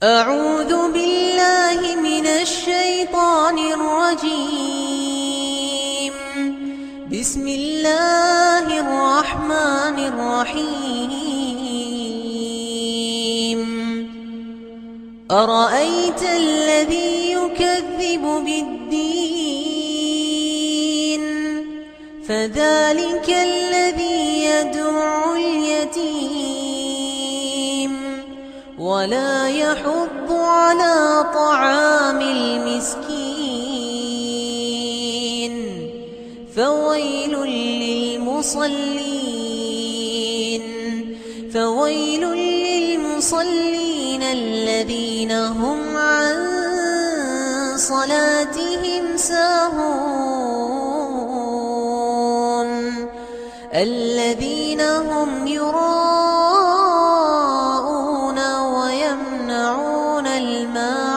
أعوذ بالله من الشيطان الرجيم. بسم الله الرحمن الرحيم. أرأيت الذي يكذب بالدين فذلك الذي يدع اليتيم ولا يحض على طعام المسكين فويل للمصلين الذين هم عن صلاتهم ساهون الذين هم يراءون ويمنعون الماعون